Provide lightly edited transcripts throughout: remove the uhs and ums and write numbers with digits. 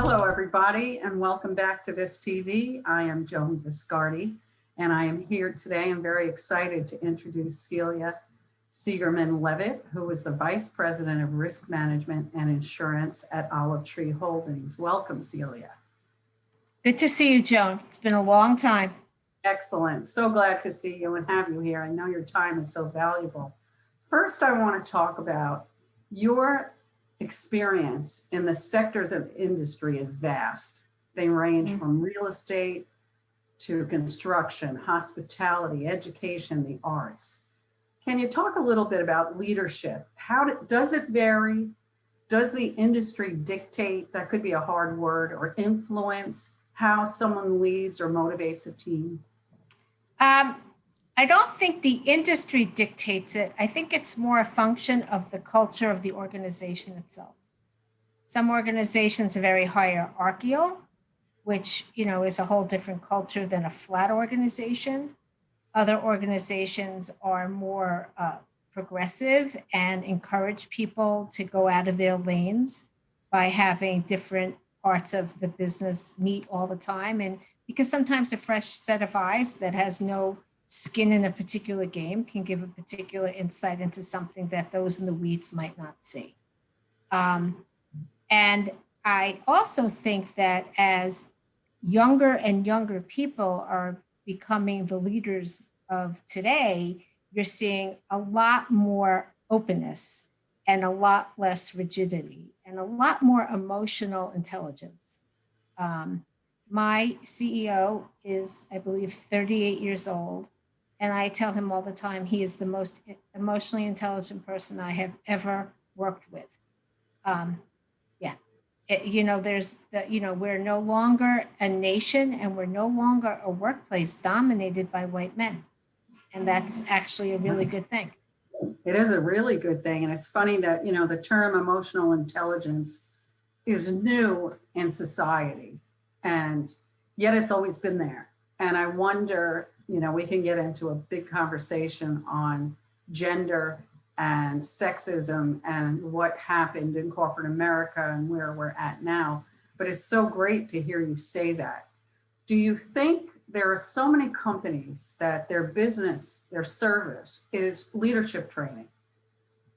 Hello, everybody, and welcome back to VISTV. I am Joan Viscardi, and I am here today. I'm very excited to introduce Celia Seigerman-Levit, who is the Vice President of Risk Management and Insurance at Olive Tree Holdings. Welcome, Celia. Good to see you, Joan. It's been a long time. Excellent. So glad to see you and have you here. I know your time is so valuable. First, I want to talk about your experience in the sectors of industry is vast. They range from real estate to construction, hospitality, education, the arts. Can you talk a little bit about leadership? Does it vary? Does the industry dictate, that could be a hard word, or influence how someone leads or motivates a team? I don't think the industry dictates it. I think it's more a function of the culture of the organization itself. Some organizations are very hierarchical, which is a whole different culture than a flat organization. Other organizations are more progressive and encourage people to go out of their lanes by having different parts of the business meet all the time. And because sometimes a fresh set of eyes that has no skin in a particular game can give a particular insight into something that those in the weeds might not see. And I also think that as younger and younger people are becoming the leaders of today, you're seeing a lot more openness and a lot less rigidity and a lot more emotional intelligence. My CEO is, I believe, 38 years old. And I tell him all the time, he is the most emotionally intelligent person I have ever worked with. We're no longer a nation and we're no longer a workplace dominated by white men. And that's actually a really good thing. It is a really good thing. And it's funny that, the term emotional intelligence is new in society, and yet it's always been there. And I wonder, we can get into a big conversation on gender and sexism and what happened in corporate America and where we're at now. But it's so great to hear you say that. Do you think there are so many companies that their business, their service is leadership training?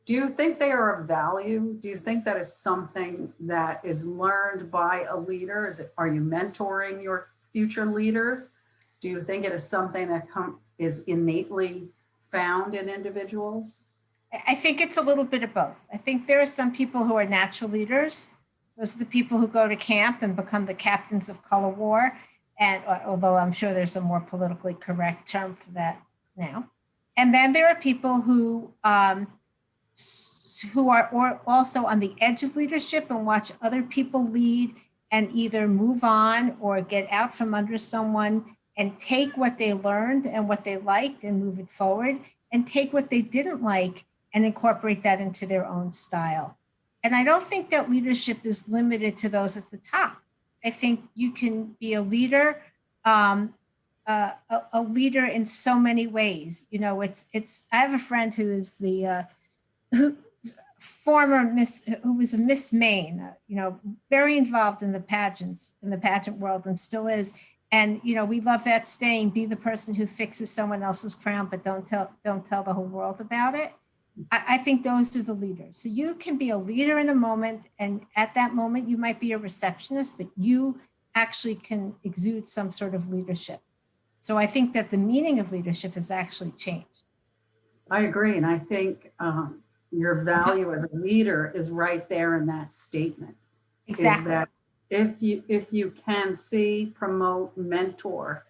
Do you think they are of value? Do you think that is something that is learned by a leader? Are you mentoring your future leaders? Do you think it is something that is innately found in individuals? I think it's a little bit of both. I think there are some people who are natural leaders. Those are the people who go to camp and become the captains of color war. And although I'm sure there's a more politically correct term for that now. And then there are people who are also on the edge of leadership and watch other people lead and either move on or get out from under someone and take what they learned and what they liked and move it forward, and take what they didn't like and incorporate that into their own style. And I don't think that leadership is limited to those at the top. I think you can be a leader, a leader in so many ways. I have a friend who is who was a Miss Maine, very involved in the pageant world, and still is. And we love that saying, be the person who fixes someone else's crown, but don't tell the whole world about it. I think those are the leaders. So you can be a leader in a moment, and at that moment you might be a receptionist, but you actually can exude some sort of leadership. So I think that the meaning of leadership has actually changed. I agree, and I think your value as a leader is right there in that statement. Exactly. Is that if you can see, promote, mentor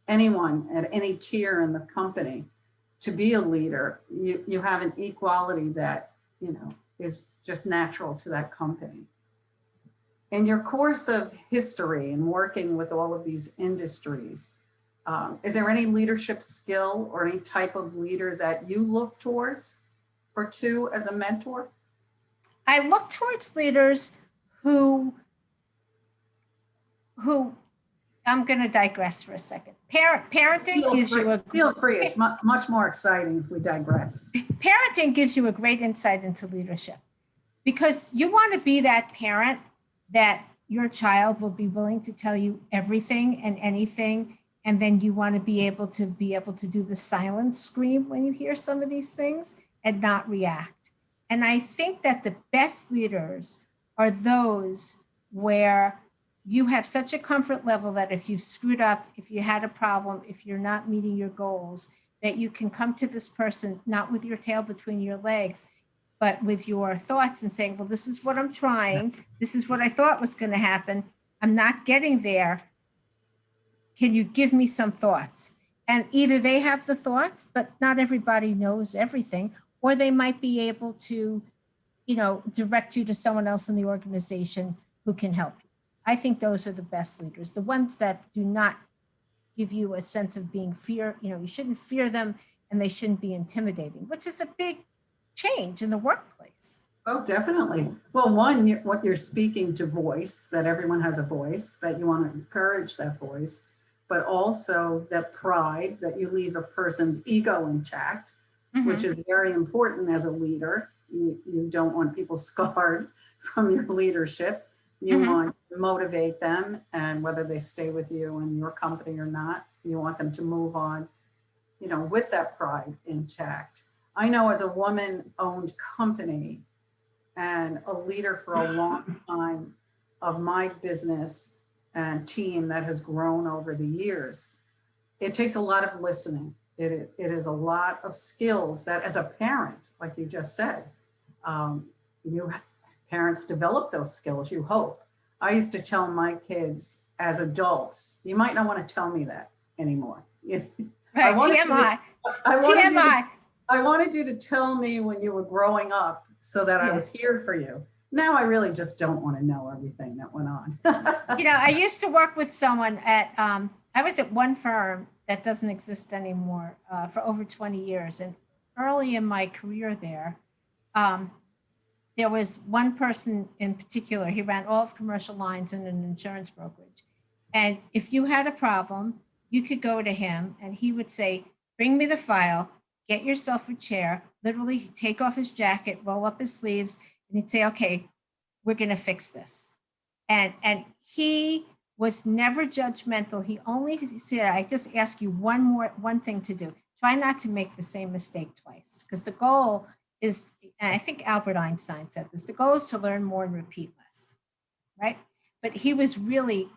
anyone at any tier in the company to be a leader, you have an equality that is just natural to that company. In your course of history and working with all of these industries, is there any leadership skill or any type of leader that you look towards or to as a mentor? I look towards leaders who I'm going to digress for a second. Parenting gives you a... Feel free. It's much more exciting if we digress. Parenting gives you a great insight into leadership, because you want to be that parent that your child will be willing to tell you everything and anything. And then you want to be able to do the silent scream when you hear some of these things and not react. And I think that the best leaders are those where you have such a comfort level that if you've screwed up, if you had a problem, if you're not meeting your goals, that you can come to this person, not with your tail between your legs, but with your thoughts and saying, well, this is what I'm trying. This is what I thought was going to happen. I'm not getting there. Can you give me some thoughts? And either they have the thoughts, but not everybody knows everything, or they might be able to, direct you to someone else in the organization who can help you. I think those are the best leaders, the ones that do not give you a sense of being fear. You shouldn't fear them and they shouldn't be intimidating, which is a big change in the workplace. Oh, definitely. Well, one, what you're speaking to voice, that everyone has a voice, that you want to encourage that voice, but also that pride, that you leave a person's ego intact, which is very important as a leader. You don't want people scarred from your leadership. You want to motivate them, and whether they stay with you in your company or not, you want them to move on, with that pride intact. I know as a woman-owned company and a leader for a long time of my business and team that has grown over the years, it takes a lot of listening. It is a lot of skills that as a parent, like you just said, parents develop those skills, you hope. I used to tell my kids as adults, you might not want to tell me that anymore. Right, TMI. I wanted you to tell me when you were growing up so that I was here for you. Now I really just don't want to know everything that went on. I used to work with someone I was at one firm that doesn't exist anymore for over 20 years. And early in my career there was one person in particular. He ran all of commercial lines in an insurance brokerage. And if you had a problem, you could go to him and he would say, bring me the file, get yourself a chair, literally take off his jacket, roll up his sleeves, and he'd say, okay, we're going to fix this. And he was never judgmental. He only said, I just ask you one thing to do. Try not to make the same mistake twice, because the goal is, and I think Albert Einstein said this, the goal is to learn more and repeat less, right? But he was really,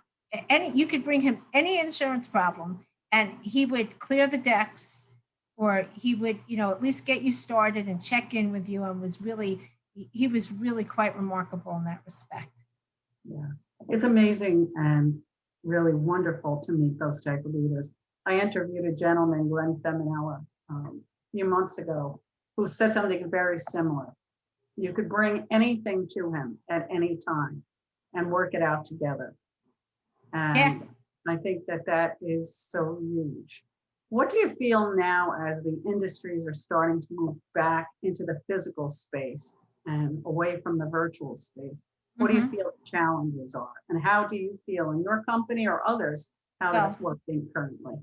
you could bring him any insurance problem and he would clear the decks, or he would, at least get you started and check in with you, and he was really quite remarkable in that respect. Yeah, it's amazing and really wonderful to meet those type of leaders. I interviewed a gentleman, Glenn Feminella, a few months ago, who said something very similar. You could bring anything to him at any time and work it out together. And I think that is so huge. What do you feel now as the industries are starting to move back into the physical space and away from the virtual space? What do you feel the challenges are? And how do you feel in your company or others, how that's working currently?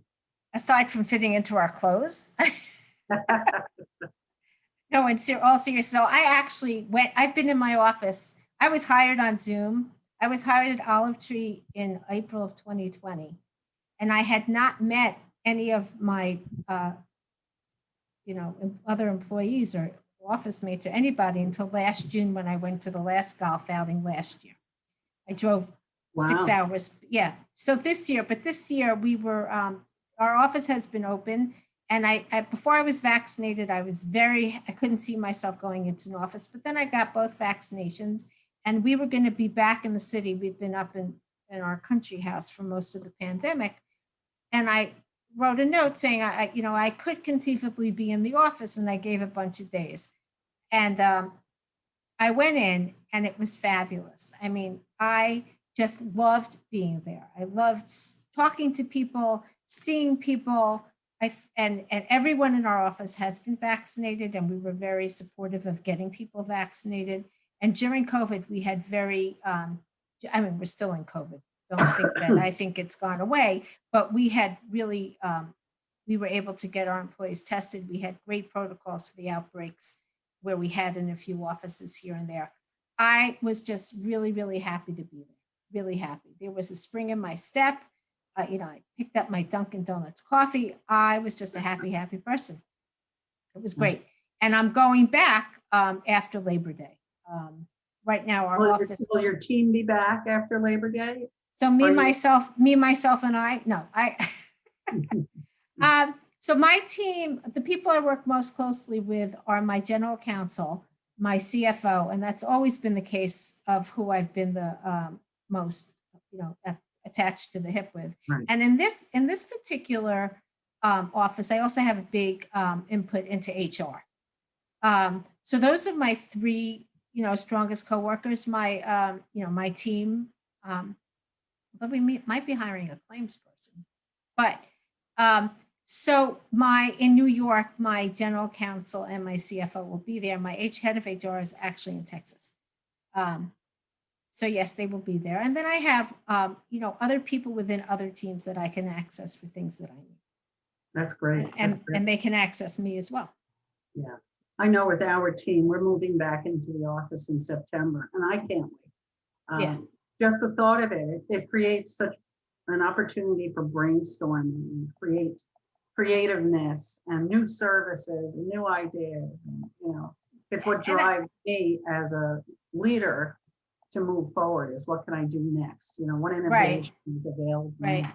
Aside from fitting into our clothes. No, in all seriousness. So I've been in my office. I was hired on Zoom. I was hired at Olive Tree in April of 2020. And I had not met any of my, other employees or office mates or anybody until last June, when I went to the last golf outing last year. I drove 6 hours. Yeah. So this year we were, our office has been open. And I before I was vaccinated, I couldn't see myself going into an office, but then I got both vaccinations and we were going to be back in the city. We've been up in our country house for most of the pandemic. And I wrote a note saying, I could conceivably be in the office, and I gave a bunch of days. And I went in and it was fabulous. I mean, I just loved being there. I loved talking to people, seeing people. And everyone in our office has been vaccinated, and we were very supportive of getting people vaccinated. And during COVID, we had we're still in COVID. Don't think that. I think it's gone away, but we had really, we were able to get our employees tested. We had great protocols for the outbreaks where we had in a few offices here and there. I was just really, really happy to be there. really happy. There was a spring in my step. I picked up my Dunkin' Donuts coffee. I was just a happy, happy person. It was great. And I'm going back after Labor Day. Right now, our office. Will your team be back after Labor Day? So myself, and I, no, I. So my team, the people I work most closely with are my general counsel, my CFO, and that's always been the case of who I've been the most, attached to the hip with. Right. And in this particular office, I also have a big input into HR. So those are my three, strongest coworkers. My, my team. But we might be hiring a claims person, but. So in New York, my general counsel and my CFO will be there. My head of HR is actually in Texas. So yes, they will be there. And then I have, other people within other teams that I can access for things that I need. That's great. And they can access me as well. Yeah. I know with our team, we're moving back into the office in September, and I can't wait. Yeah. Just the thought of it creates such an opportunity for brainstorming and creativeness and new services and new ideas. And, it's what drives me as a leader to move forward is what can I do next? What innovation is available. Right.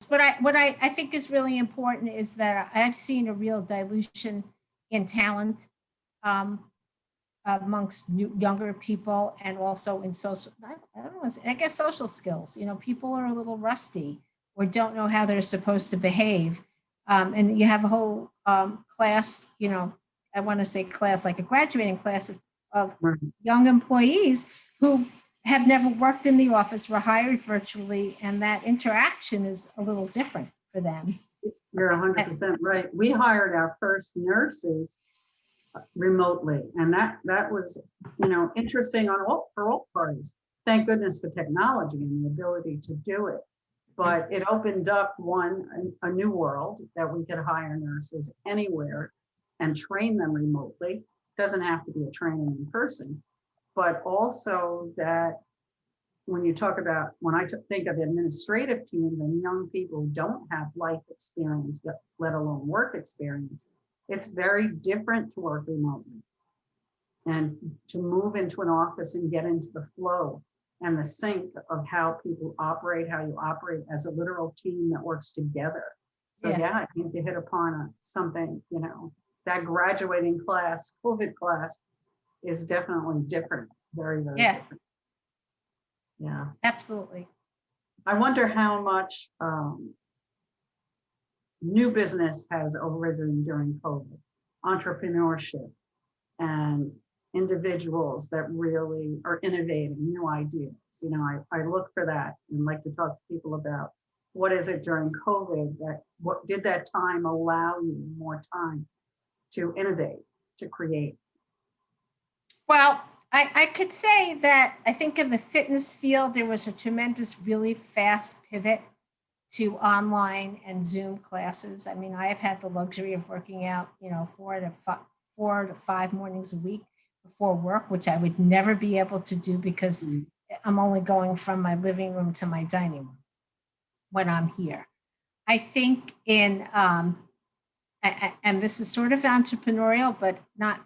What I think is really important is that I've seen a real dilution in talent amongst younger people, and also in social, I guess social skills. People are a little rusty or don't know how they're supposed to behave. And you have a whole class, I want to say class, like a graduating class of young employees who have never worked in the office, were hired virtually, and that interaction is a little different for them. You're 100% right. We hired our first nurses remotely, and that was, interesting for all parties. Thank goodness for technology and the ability to do it. But it opened up a new world that we could hire nurses anywhere and train them remotely. Doesn't have to be a training in person, but also that when I think of administrative teams and young people who don't have life experience, let alone work experience, it's very different to work remotely and to move into an office and get into the flow and the sync of how people operate, how you operate as a literal team that works together. So yeah, I think you hit upon something, that graduating class, COVID class, is definitely different, very, very different. Yeah, absolutely. I wonder how much new business has arisen during COVID, entrepreneurship, and individuals that really are innovating new ideas. I look for that and like to talk to people about what is it during COVID what did that time allow you more time to innovate, to create? Well, I could say that I think in the fitness field, there was a tremendous, really fast pivot to online and Zoom classes. I mean, I have had the luxury of working out, 4 to 5 mornings a week before work, which I would never be able to do because I'm only going from my living room to my dining room when I'm here. I think in, and this is sort of entrepreneurial, but not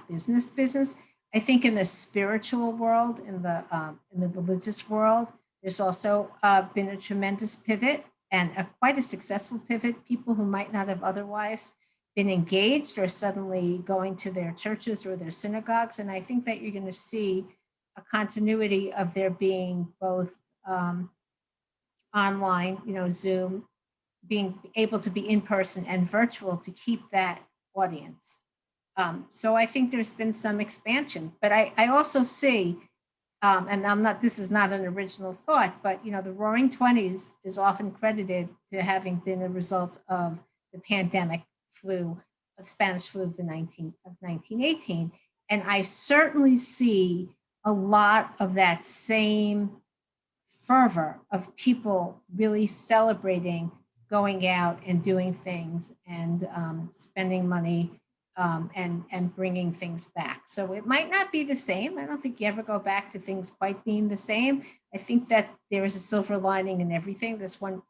business. I think in the spiritual world, in the religious world, there's also been a tremendous pivot and quite a successful pivot. People who might not have otherwise been engaged or suddenly going to their churches or their synagogues. And I think that you're going to see a continuity of there being both online, Zoom, being able to be in person and virtual to keep that audience. So I think there's been some expansion, but I also see, and this is not an original thought, but the Roaring '20s is often credited to having been a result of the pandemic Spanish flu of 1918. And I certainly see a lot of that same fervor of people really celebrating going out and doing things and spending money and bringing things back. So it might not be the same. I don't think you ever go back to things quite being the same. I think that there is a silver lining in everything. This one,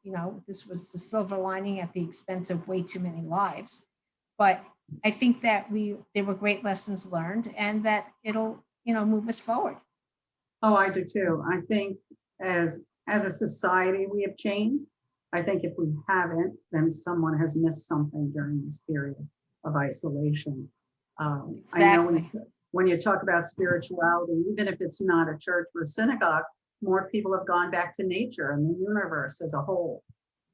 this was the silver lining at the expense of way too many lives. But I think that there were great lessons learned, and that it'll, move us forward. Oh, I do too. I think as a society, we have changed. I think if we haven't, then someone has missed something during this period of isolation. Exactly. I know when you talk about spirituality, even if it's not a church or a synagogue, more people have gone back to nature and the universe as a whole,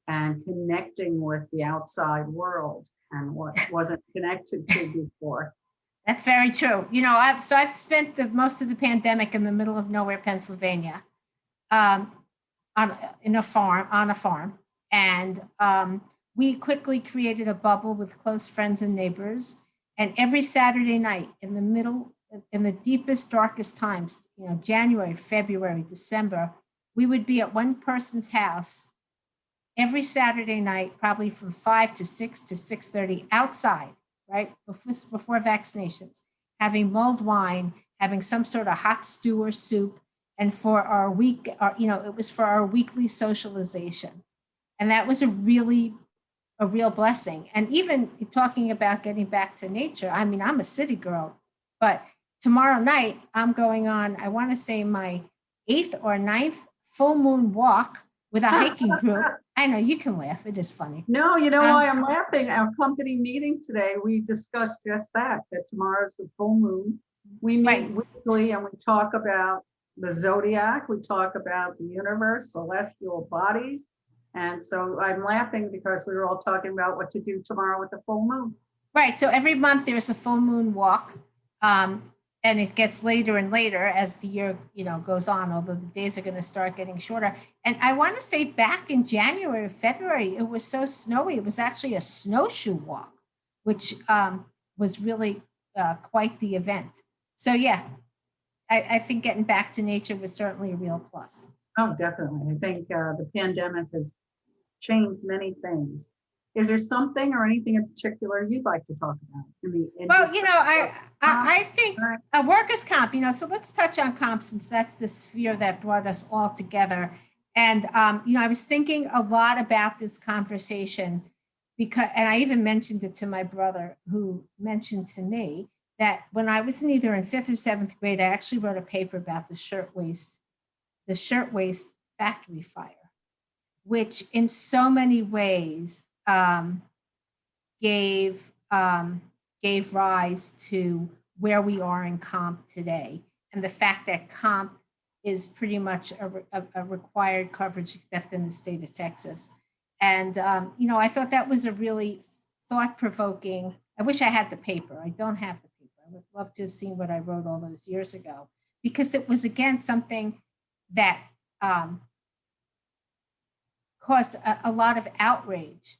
and connecting with the outside world and what wasn't connected to before. That's very true. I've spent most of the pandemic in the middle of nowhere, Pennsylvania, on a farm, and we quickly created a bubble with close friends and neighbors. And every Saturday night, in the deepest, darkest times, January, February, December, we would be at one person's house every Saturday night, probably from 5 to 6 to 6:30 outside, right? Before vaccinations, having mulled wine, having some sort of hot stew or soup. And for our week, it was for our weekly socialization. And that was a real blessing. And even talking about getting back to nature, I mean, I'm a city girl, but tomorrow night I'm going on, I want to say, my 8th or 9th full moon walk with a hiking group. I know, you can laugh. It is funny. No, you know why I'm laughing? Our company meeting today, we discussed just that tomorrow's the full moon. We meet weekly and we talk about the zodiac. We talk about the universe, celestial bodies. And so I'm laughing because we were all talking about what to do tomorrow with the full moon. Right. So every month there's a full moon walk. And it gets later and later as the year, goes on, although the days are going to start getting shorter. And I want to say back in January or February, it was so snowy. It was actually a snowshoe walk, which was really quite the event. So, yeah, I think getting back to nature was certainly a real plus. Oh, definitely. I think the pandemic has changed many things. Is there something or anything in particular you'd like to talk about in the industry? Well, I think workers' comp, so let's touch on comp, since that's the sphere that brought us all together. And, I was thinking a lot about this conversation and I even mentioned it to my brother, who mentioned to me that when I was either in 5th or 7th grade, I actually wrote a paper about the shirtwaist factory fire, which in so many ways gave rise to where we are in comp today, and the fact that comp is pretty much a required coverage except in the state of Texas. And I thought that was a really thought-provoking. I wish I had the paper. I don't have the paper. I would love to have seen what I wrote all those years ago, because it was, again, something that caused a lot of outrage.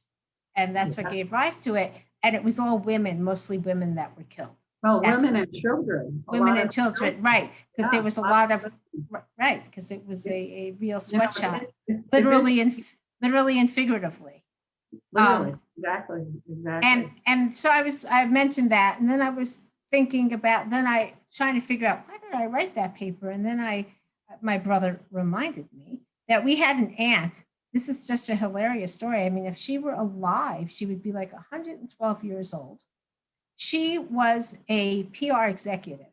And that's what gave rise to it. And it was all women, mostly women, that were killed. Well, women and children. Women and children, right. Because there was a lot of, right, because it was a real sweatshop, literally and figuratively. Literally, exactly. And so I mentioned that. And then I was thinking about, trying to figure out, why did I write that paper? And then my brother reminded me that we had an aunt. This is just a hilarious story. I mean, if she were alive, she would be like 112 years old. She was a PR executive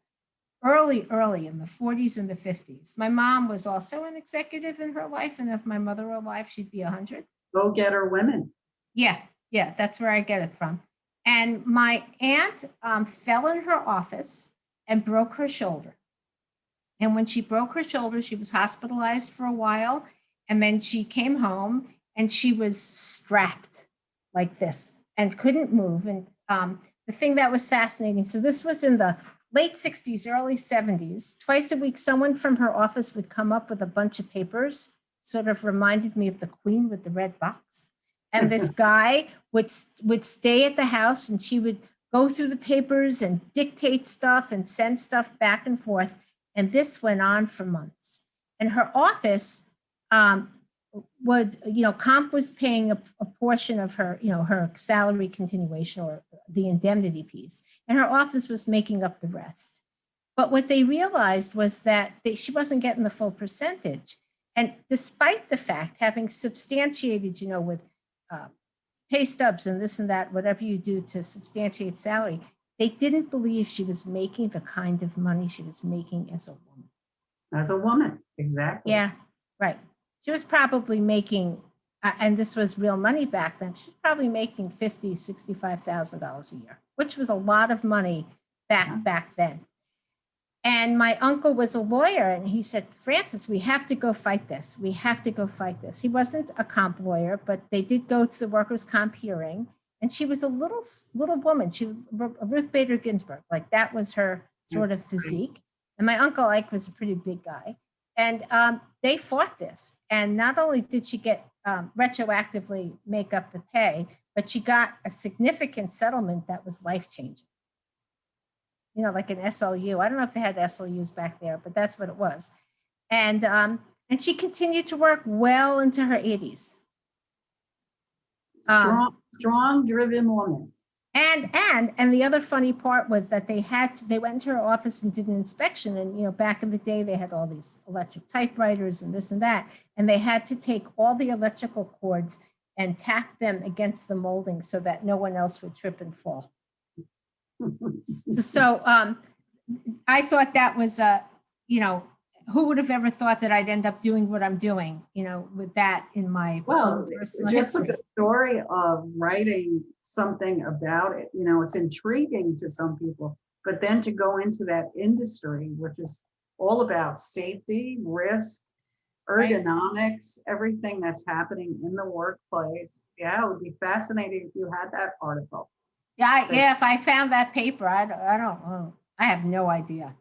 early in the 40s and the 50s. My mom was also an executive in her life. And if my mother were alive, she'd be 100. Go-getter women. Yeah, that's where I get it from. And my aunt fell in her office and broke her shoulder. And when she broke her shoulder, she was hospitalized for a while. And then she came home and she was strapped like this and couldn't move. And the thing that was fascinating, so this was in the late 60s, early 70s. Twice a week, someone from her office would come up with a bunch of papers, sort of reminded me of the Queen with the red box. And this guy would stay at the house, and she would go through the papers and dictate stuff and send stuff back and forth. And this went on for months. And her office comp was paying a portion of her, her salary continuation, or the indemnity piece, and her office was making up the rest. But what they realized was that she wasn't getting the full percentage. And despite the fact, having substantiated, with pay stubs and this and that, whatever you do to substantiate salary, they didn't believe she was making the kind of money she was making as a woman. As a woman, exactly. Yeah, right. She was probably making, and this was real money back then, she was probably making $50,000, $65,000 a year, which was a lot of money back then. And my uncle was a lawyer, and he said, Frances, we have to go fight this. We have to go fight this. He wasn't a comp lawyer, but they did go to the workers' comp hearing. And she was a little woman. She was Ruth Bader Ginsburg. Like, that was her sort of physique. And my uncle, was a pretty big guy. And they fought this. And not only did she get retroactively make up the pay, but she got a significant settlement that was life-changing. Like an SLU. I don't know if they had SLUs back there, but that's what it was. And she continued to work well into her 80s. Strong, driven woman. And the other funny part was that they went into her office and did an inspection. And, back in the day, they had all these electric typewriters and this and that. And they had to take all the electrical cords and tap them against the molding so that no one else would trip and fall. So I thought that was, who would have ever thought that I'd end up doing what I'm doing, with that in my personal just history. the story of writing something about it, it's intriguing to some people, but then to go into that industry, which is all about safety, risk, ergonomics, everything that's happening in the workplace. Yeah, it would be fascinating if you had that article. Yeah, if I found that paper, I don't know. I have no idea.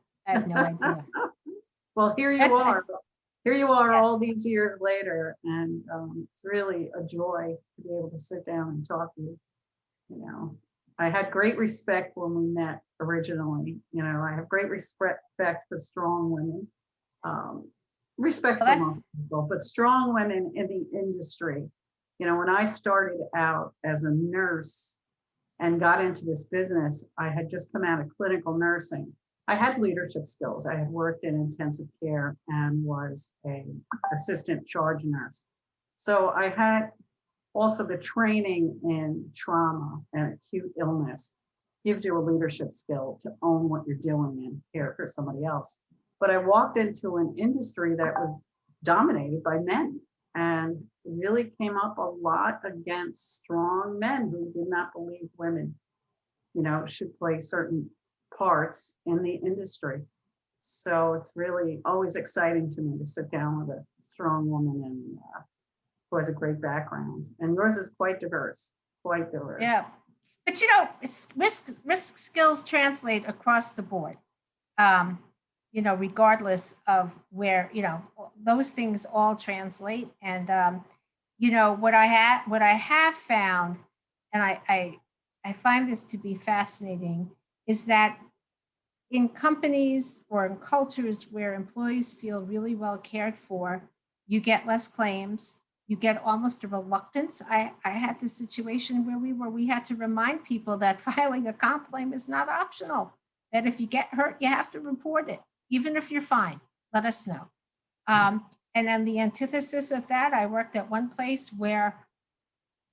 Well, here you are. Yeah. All these years later, and it's really a joy to be able to sit down and talk to you. I had great respect when we met originally. I have great respect for strong women, respect for most people, but strong women in the industry. When I started out as a nurse and got into this business, I had just come out of clinical nursing. I had leadership skills. I had worked in intensive care and was an assistant charge nurse. So I had also the training in trauma and acute illness. Gives you a leadership skill to own what you're doing and care for somebody else. But I walked into an industry that was dominated by men, and really came up a lot against strong men who did not believe women, should play certain parts in the industry. So it's really always exciting to me to sit down with a strong woman and who has a great background. And yours is quite diverse. Yeah, but risk skills translate across the board. Regardless of where, those things all translate. And, what I have found, and I find this to be fascinating, is that in companies or in cultures where employees feel really well cared for, you get less claims, you get almost a reluctance. I had this situation where we had to remind people that filing a comp claim is not optional, that if you get hurt, you have to report it. Even if you're fine, let us know. And then the antithesis of that, I worked at one place where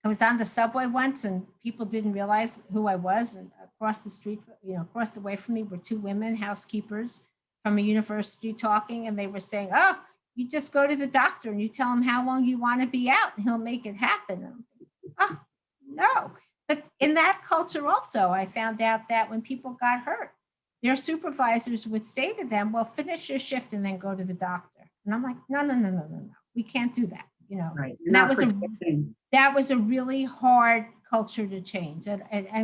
I was on the subway once and people didn't realize who I was. And across the street, across the way from me were two women, housekeepers from a university talking. And they were saying, oh, you just go to the doctor and you tell him how long you want to be out and he'll make it happen. And I'm thinking, oh, no. But in that culture also, I found out that when people got hurt, their supervisors would say to them, well, finish your shift and then go to the doctor. And I'm like, no. We can't do that, Right. And that was a really hard culture to change. And I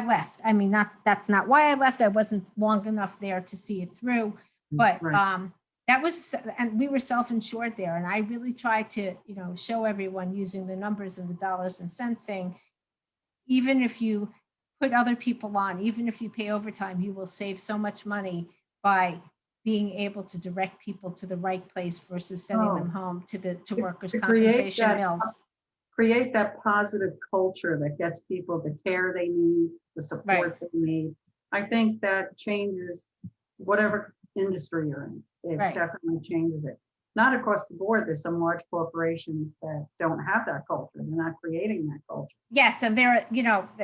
left. I mean, that's not why I left. I wasn't long enough there to see it through. But that was, and we were self-insured there. And I really tried to, show everyone using the numbers and the dollars and cents, saying, even if you put other people on, even if you pay overtime, you will save so much money by being able to direct people to the right place versus sending them home to workers' compensation mills. create that positive culture that gets people the care they need, the support they need. I think that changes whatever industry you're in. It Right. definitely changes it. Not across the board. There's some large corporations that don't have that culture. They're not creating that culture. Yes, and there,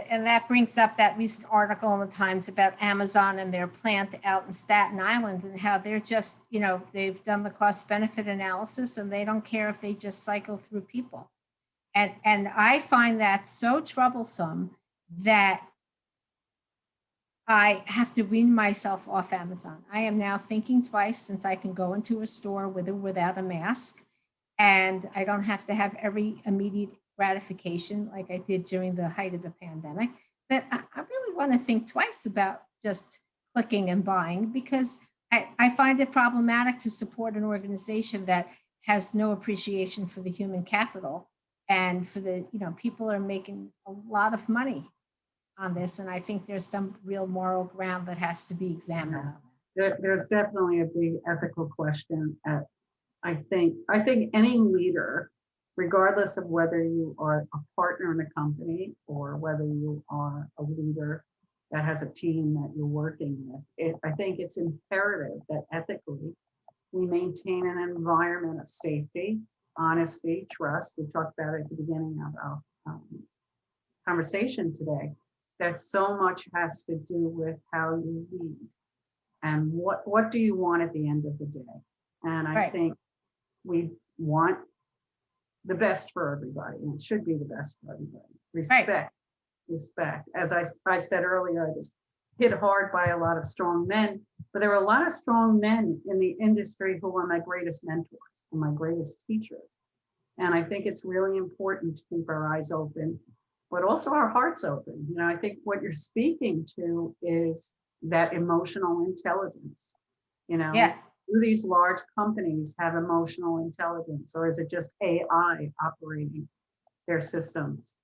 and that brings up that recent article in the Times about Amazon and their plant out in Staten Island and how they're just, they've done the cost benefit analysis and they don't care if they just cycle through people. And I find that so troublesome that I have to wean myself off Amazon. I am now thinking twice since I can go into a store with or without a mask, and I don't have to have every immediate gratification like I did during the height of the pandemic, that I really want to think twice about just clicking and buying, because I find it problematic to support an organization that has no appreciation for the human capital and for the, people are making a lot of money on this, and I think there's some real moral ground that has to be examined. There's definitely a big ethical question. I think any leader, regardless of whether you are a partner in a company or whether you are a leader that has a team that you're working with, I think it's imperative that ethically we maintain an environment of safety, honesty, trust. We talked about it at the beginning of our conversation today. That so much has to do with how you lead and what do you want at the end of the day. And I think we want the best for everybody, and it should be the best for everybody. Respect. As I said earlier, I was hit hard by a lot of strong men, but there were a lot of strong men in the industry who were my greatest mentors and my greatest teachers. And I think it's really important to keep our eyes open, but also our hearts open. I think what you're speaking to is that emotional intelligence. Do these large companies have emotional intelligence, or is it just AI operating their systems?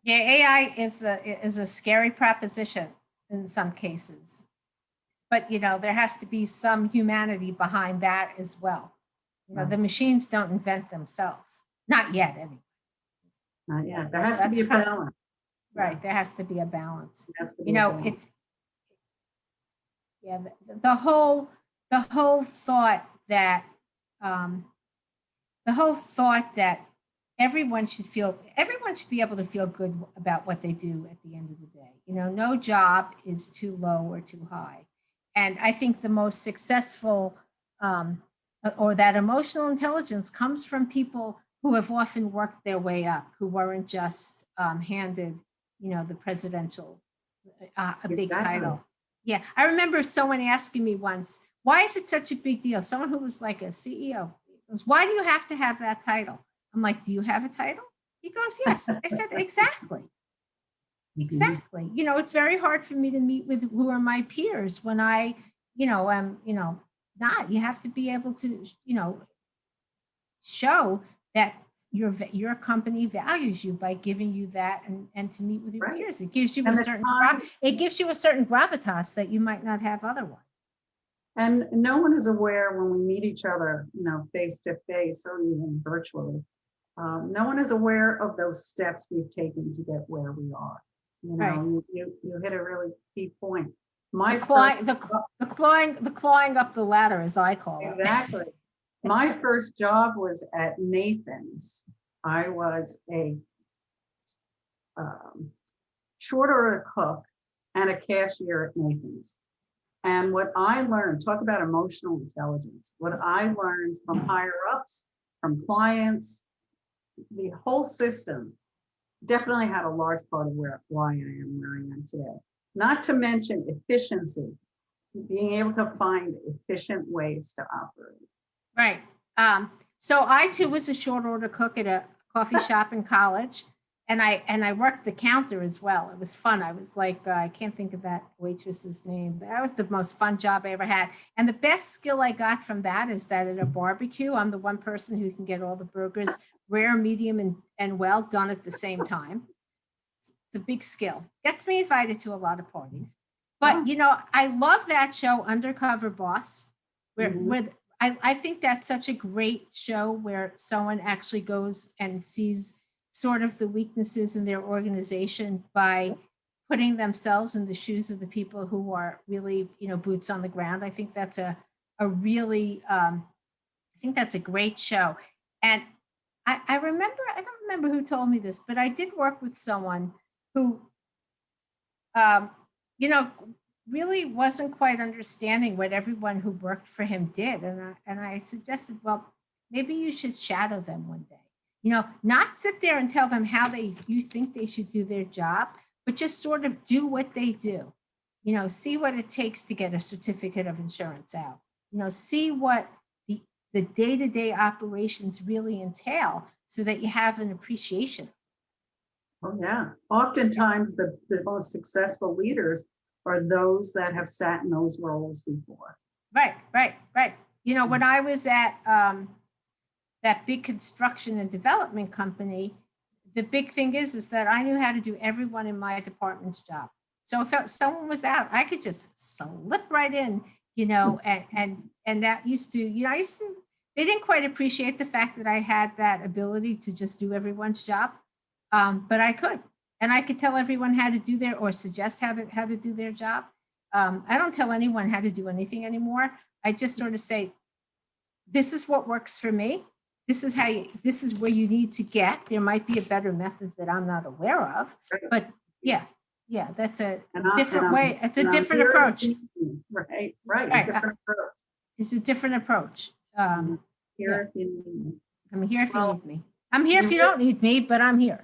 Yeah, AI is a scary proposition in some cases, but there has to be some humanity behind that as well. The machines don't invent themselves, not yet anyway. Not yet. There has to be a balance. Right, there has to be a balance. It's the whole thought that everyone should be able to feel good about what they do at the end of the day. No job is too low or too high. And I think the most successful or that emotional intelligence comes from people who have often worked their way up, who weren't just handed, the presidential, a big title. Yeah, I remember someone asking me once, why is it such a big deal? Someone who was like a CEO goes, why do you have to have that title? I'm like, do you have a title? He goes, yes. I said, exactly. Exactly. It's very hard for me to meet with who are my peers when I, am, not. You have to be able to, show that your company values you by giving you that and to meet with your peers. It gives you a certain gravitas that you might not have otherwise. And no one is aware when we meet each other, face to face or even virtually. No one is aware of those steps we've taken to get where we are. You hit a really key point. The clawing up the ladder, as I call it. Exactly. My first job was at Nathan's. I was a short order cook and a cashier at Nathan's. And what I learned, talk about emotional intelligence, what I learned from higher ups, from clients, the whole system definitely had a large part of why I am where I am today. Not to mention efficiency, being able to find efficient ways to operate. Right. So I too was a short order cook at a coffee shop in college, and I worked the counter as well. It was fun. I was like, I can't think of that waitress's name, but that was the most fun job I ever had. And the best skill I got from that is that at a barbecue, I'm the one person who can get all the burgers rare, medium, and well done at the same time. It's a big skill. Gets me invited to a lot of parties. But I love that show, Undercover Boss, where I think that's such a great show where someone actually goes and sees sort of the weaknesses in their organization by putting themselves in the shoes of the people who are really, boots on the ground. I think that's a really, I think that's a great show. And I remember, I don't remember who told me this, but I did work with someone who, um, really wasn't quite understanding what everyone who worked for him did. And I suggested, well, maybe you should shadow them one day. Not sit there and tell them how you think they should do their job, but just sort of do what they do. See what it takes to get a certificate of insurance out. See what the day-to-day operations really entail so that you have an appreciation. Oh, yeah. Oftentimes the most successful leaders are those that have sat in those roles before. Right. When I was at that big construction and development company, the big thing is that I knew how to do everyone in my department's job. So if someone was out, I could just slip right in, and that used to, they didn't quite appreciate the fact that I had that ability to just do everyone's job. But I could, and I could tell everyone how to do or suggest how to do their job. I don't tell anyone how to do anything anymore. I just sort of say, this is what works for me. This is where you need to get. There might be a better method that I'm not aware of, but yeah, that's a different way. It's a different approach. Right. Different approach. It's a different approach. Here if you need me. I'm here if you need me. I'm here if you don't need me, but I'm here.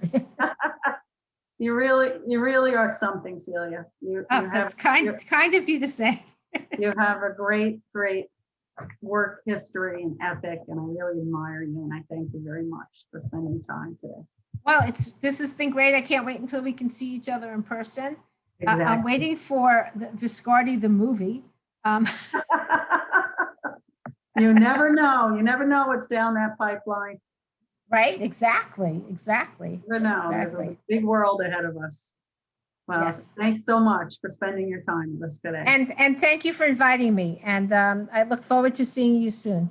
You really are something, Celia. That's kind of you to say. You have a great work history and ethic, and I really admire you, and I thank you very much for spending time today. Well, this has been great. I can't wait until we can see each other in person. Exactly. I'm waiting for the Viscardi the movie. You never know what's down that pipeline. Right, exactly. You never know. Exactly. There's a big world ahead of us. Well, yes. Thanks so much for spending your time with us today. And thank you for inviting me. And I look forward to seeing you soon.